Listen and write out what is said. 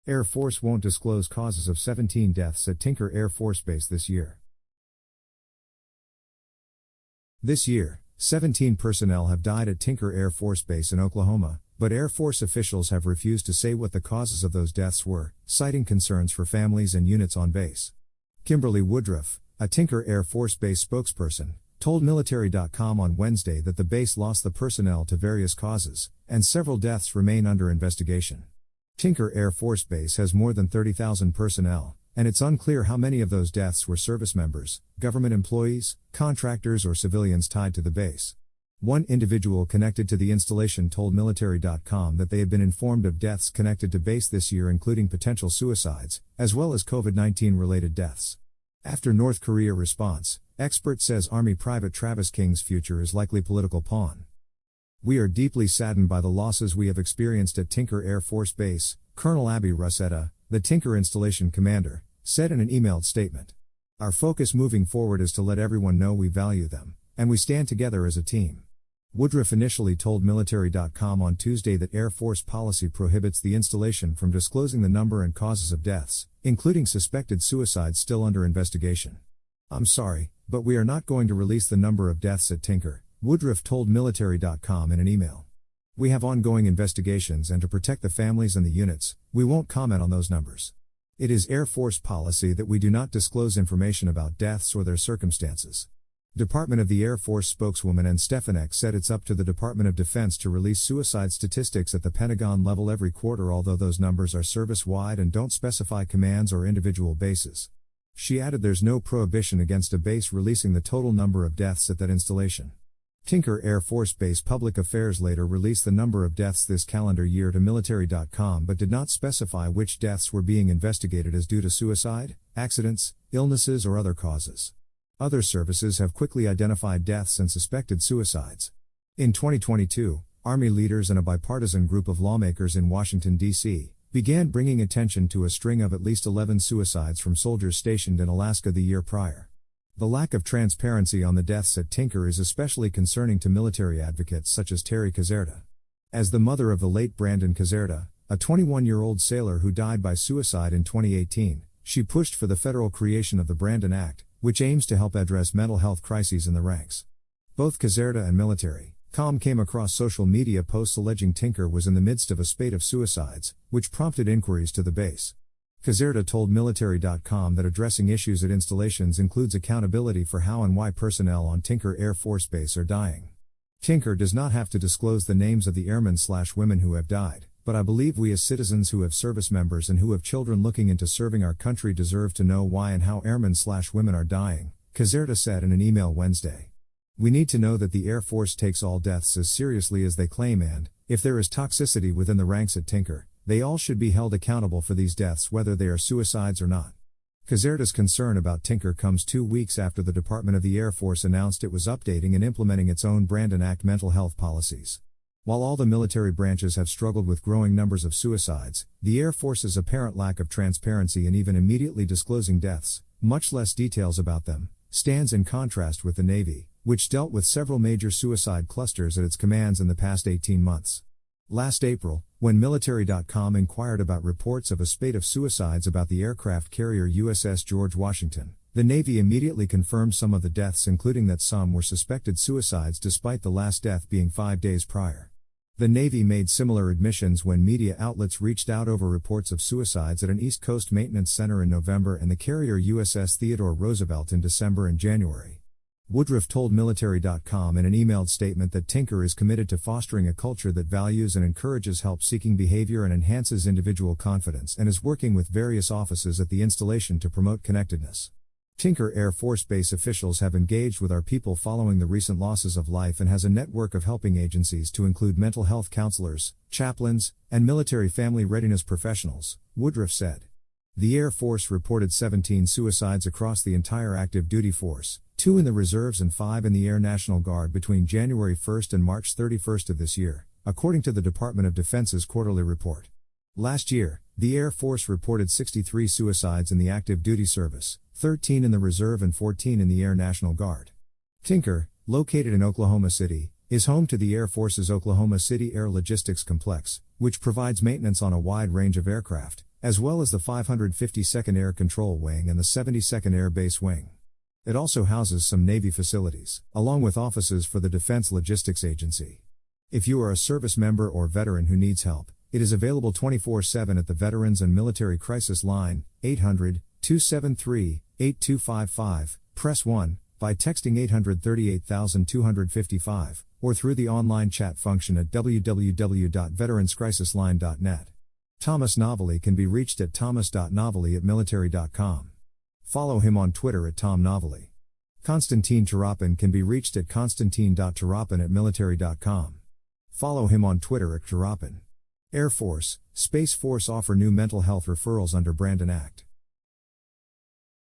Air Force won't disclose causes of 17 deaths at Tinker Air Force Base this year. This year, 17 personnel have died at Tinker Air Force Base in Oklahoma, but Air Force officials have refused to say what the causes of those deaths were, citing concerns for families and units on base. Kimberly Woodruff, a Tinker Air Force Base spokesperson, told military.com on Wednesday that the base lost the personnel to various causes, and several deaths remain under investigation. Tinker Air Force Base has more than 30,000 personnel, and it's unclear how many of those deaths were service members, government employees, contractors or civilians tied to the base. One individual connected to the installation told military.com that they had been informed of deaths connected to base this year, including potential suicides, as well as COVID-19 related deaths. After North Korea response, expert says Army Private Travis King's future is likely political pawn. "We are deeply saddened by the losses we have experienced at Tinker Air Force Base," Colonel Abby Russetta, the Tinker installation commander, said in an emailed statement. "Our focus moving forward is to let everyone know we value them, and we stand together as a team." Woodruff initially told military.com on Tuesday that Air Force policy prohibits the installation from disclosing the number and causes of deaths, including suspected suicides still under investigation. "I'm sorry, but we are not going to release the number of deaths at Tinker," Woodruff told military.com in an email. "We have ongoing investigations, and to protect the families and the units, we won't comment on those numbers. It is Air Force policy that we do not disclose information about deaths or their circumstances." Department of the Air Force spokeswoman Ann Stefanek said it's up to the Department of Defense to release suicide statistics at the Pentagon level every quarter, although those numbers are service-wide and don't specify commands or individual bases. She added there's no prohibition against a base releasing the total number of deaths at that installation. Tinker Air Force Base Public Affairs later released the number of deaths this calendar year to military.com but did not specify which deaths were being investigated as due to suicide, accidents, illnesses or other causes. Other services have quickly identified deaths and suspected suicides. In 2022, Army leaders and a bipartisan group of lawmakers in Washington, D.C., began bringing attention to a string of at least 11 suicides from soldiers stationed in Alaska the year prior. The lack of transparency on the deaths at Tinker is especially concerning to military advocates such as Terry Caserta. As the mother of the late Brandon Caserta, a 21-year-old sailor who died by suicide in 2018, she pushed for the federal creation of the Brandon Act, which aims to help address mental health crises in the ranks. Both Caserta and military.com came across social media posts alleging Tinker was in the midst of a spate of suicides, which prompted inquiries to the base. Caserta told military.com that addressing issues at installations includes accountability for how and why personnel on Tinker Air Force Base are dying. "Tinker does not have to disclose the names of the airmen/women who have died, but I believe we as citizens who have service members and who have children looking into serving our country deserve to know why and how airmen/women are dying," Caserta said in an email Wednesday. "We need to know that the Air Force takes all deaths as seriously as they claim, and, if there is toxicity within the ranks at Tinker, they all should be held accountable for these deaths whether they are suicides or not." Caserta's concern about Tinker comes 2 weeks after the Department of the Air Force announced it was updating and implementing its own Brandon Act mental health policies. While all the military branches have struggled with growing numbers of suicides, the Air Force's apparent lack of transparency in even immediately disclosing deaths, much less details about them, stands in contrast with the Navy, which dealt with several major suicide clusters at its commands in the past 18 months. Last April, when military.com inquired about reports of a spate of suicides about the aircraft carrier USS George Washington, the Navy immediately confirmed some of the deaths, including that some were suspected suicides despite the last death being 5 days prior. The Navy made similar admissions when media outlets reached out over reports of suicides at an East Coast maintenance center in November and the carrier USS Theodore Roosevelt in December and January. Woodruff told military.com in an emailed statement that Tinker is committed to fostering a culture that values and encourages help-seeking behavior and enhances individual confidence, and is working with various offices at the installation to promote connectedness. Tinker Air Force Base officials have engaged with our people following the recent losses of life and has a network of helping agencies to include mental health counselors, chaplains, and military family readiness professionals, Woodruff said. The Air Force reported 17 suicides across the entire active duty force, 2 in the reserves and 5 in the Air National Guard between January 1 and March 31 of this year, according to the Department of Defense's quarterly report. Last year, the Air Force reported 63 suicides in the active duty service, 13 in the reserve and 14 in the Air National Guard. Tinker, located in Oklahoma City, is home to the Air Force's Oklahoma City Air Logistics Complex, which provides maintenance on a wide range of aircraft, as well as the 552nd Air Control Wing and the 72nd Air Base Wing. It also houses some Navy facilities, along with offices for the Defense Logistics Agency. If you are a service member or veteran who needs help, it is available 24/7 at the Veterans and Military Crisis Line, 800-273-8255, press 1, by texting 838,255, or through the online chat function at www.veteranscrisisline.net. Thomas Novelli can be reached at thomas.novelli@military.com. Follow him on Twitter at Tom Novelli. Konstantin Tarapin can be reached at konstantin.tarapin@military.com. Follow him on Twitter at Tarapin. Air Force, Space Force offer new mental health referrals under Brandon Act.